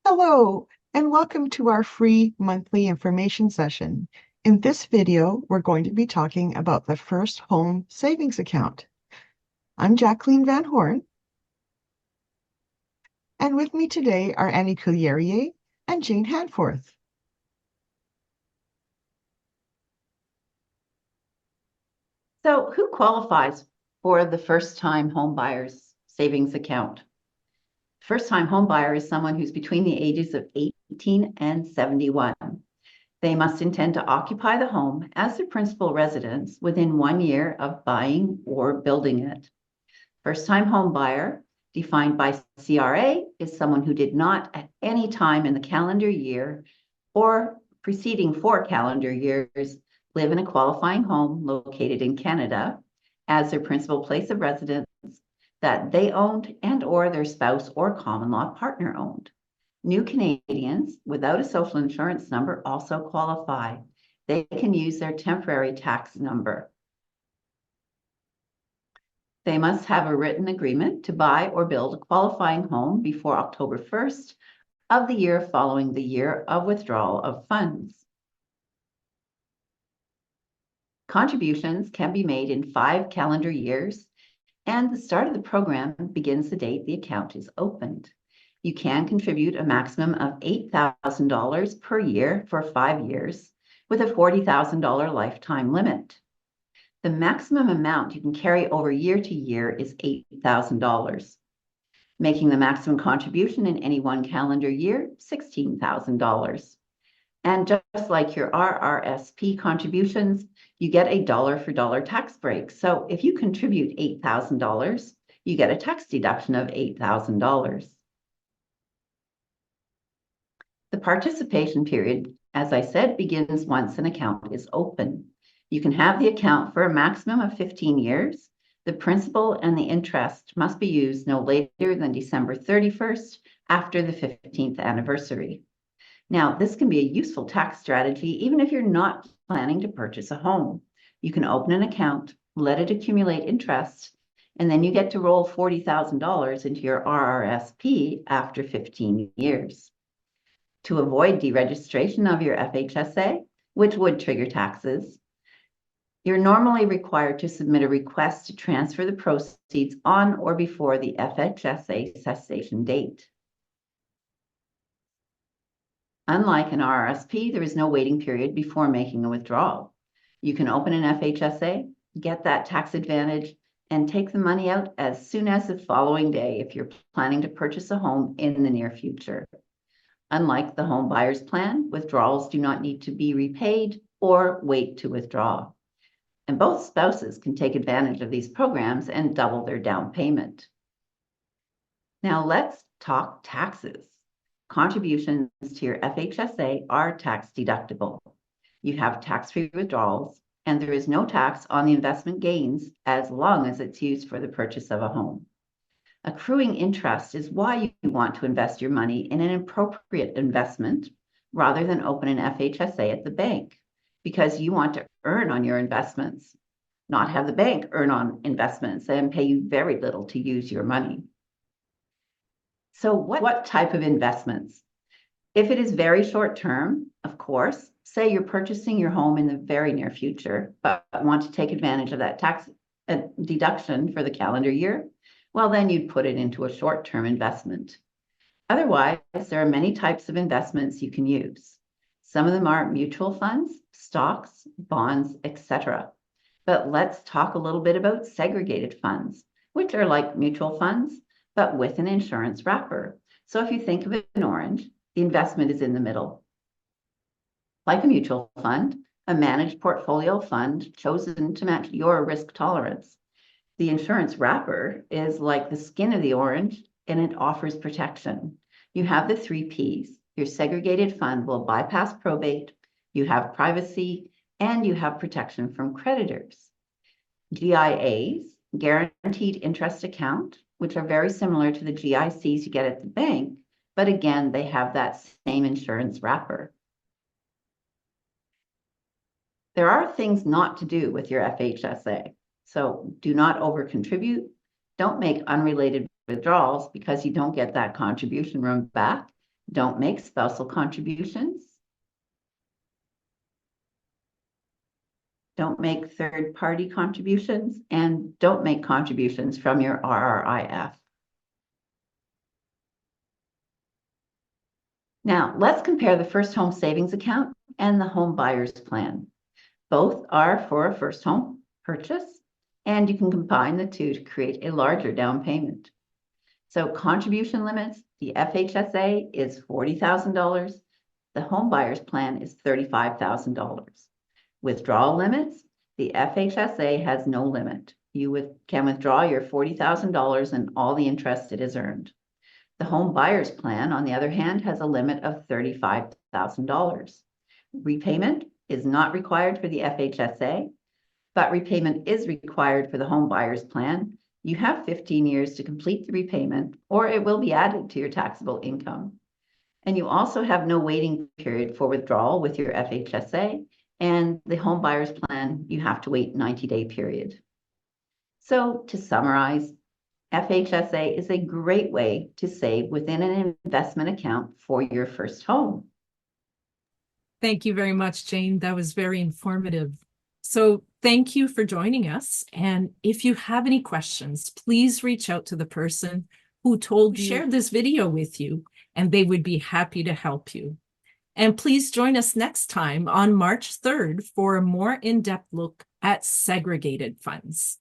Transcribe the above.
Hello, and welcome to our free monthly information session. In this video, we're going to be talking about the First Home Savings Account. I'm Jacqueline Van Horn, and with me today are Annie Coulierier and Jane Hanforth. So who qualifies for the first-time home buyer's savings account? First-time home buyer is someone who's between the ages of 18 and 71. They must intend to occupy the home as their principal residence within 1 year of buying or building it. First-time home buyer, defined by CRA, is someone who did not at any time in the calendar year or preceding 4 calendar years live in a qualifying home located in Canada as their principal place of residence that they owned and or their spouse or common law partner owned. New Canadians without a social insurance number also qualify. They can use their temporary tax number. They must have a written agreement to buy or build a qualifying home before October 1st of the year following the year of withdrawal of funds. Contributions can be made in 5 calendar years, and the start of the program begins the date the account is opened. You can contribute a maximum of $8,000 per year for 5 years with a $40,000 lifetime limit. The maximum amount you can carry over year to year is $8,000, making the maximum contribution in any one calendar year $16,000. And just like your RRSP contributions, you get a dollar-for-dollar tax break. So if you contribute $8,000, you get a tax deduction of $8,000. The participation period, as I said, begins once an account is open. You can have the account for a maximum of 15 years. The principal and the interest must be used no later than December 31st after the 15th anniversary. Now, this can be a useful tax strategy even if you're not planning to purchase a home. You can open an account, let it accumulate interest, and then you get to roll $40,000 into your RRSP after 15 years. To avoid deregistration of your FHSA, which would trigger taxes, you're normally required to submit a request to transfer the proceeds on or before the FHSA cessation date. Unlike an RRSP, there is no waiting period before making a withdrawal. You can open an FHSA, get that tax advantage, and take the money out as soon as the following day if you're planning to purchase a home in the near future. Unlike the home buyer's plan, withdrawals do not need to be repaid or wait to withdraw. And both spouses can take advantage of these programs and double their down payment. Now let's talk taxes. Contributions to your FHSA are tax deductible. You have tax-free withdrawals, and there is no tax on the investment gains as long as it's used for the purchase of a home. Accruing interest is why you want to invest your money in an appropriate investment rather than open an FHSA at the bank, because you want to earn on your investments, not have the bank earn on investments and pay you very little to use your money. So what type of investments? If it is very short term, of course, say you're purchasing your home in the very near future, but want to take advantage of that tax deduction for the calendar year, well, then you'd put it into a short-term investment. Otherwise, there are many types of investments you can use. Some of them are mutual funds, stocks, bonds, etc. But let's talk a little bit about segregated funds, which are like mutual funds, but with an insurance wrapper. So if you think of an orange, the investment is in the middle. Like a mutual fund, a managed portfolio fund chosen to match your risk tolerance. The insurance wrapper is like the skin of the orange, and it offers protection. You have the 3 Ps. Your segregated fund will bypass probate, you have privacy, and you have protection from creditors. GIAs, guaranteed interest account, which are very similar to the GICs you get at the bank, but again, they have that same insurance wrapper. There are things not to do with your FHSA. So do not over-contribute. Don't make unrelated withdrawals because you don't get that contribution room back. Don't make spousal contributions. Don't make third-party contributions, and don't make contributions from your RRIF. Now, let's compare the first home savings account and the home buyer's plan. Both are for a first home purchase, and you can combine the two to create a larger down payment. So contribution limits, the FHSA is $40,000. The home buyer's plan is $35,000. Withdrawal limits, the FHSA has no limit. You can withdraw your $40,000 and all the interest it has earned. The home buyer's plan, on the other hand, has a limit of $35,000. Repayment is not required for the FHSA, but repayment is required for the home buyer's plan. You have 15 years to complete the repayment, or it will be added to your taxable income. And you also have no waiting period for withdrawal with your FHSA, and the home buyer's plan, you have to wait 90-day period. So to summarize, FHSA is a great way to save within an investment account for your first home. Thank you very much, Jane. That was very informative. So thank you for joining us. And if you have any questions, please reach out to the person who shared this video with you, and they would be happy to help you. And please join us next time on March 3rd for a more in-depth look at segregated funds.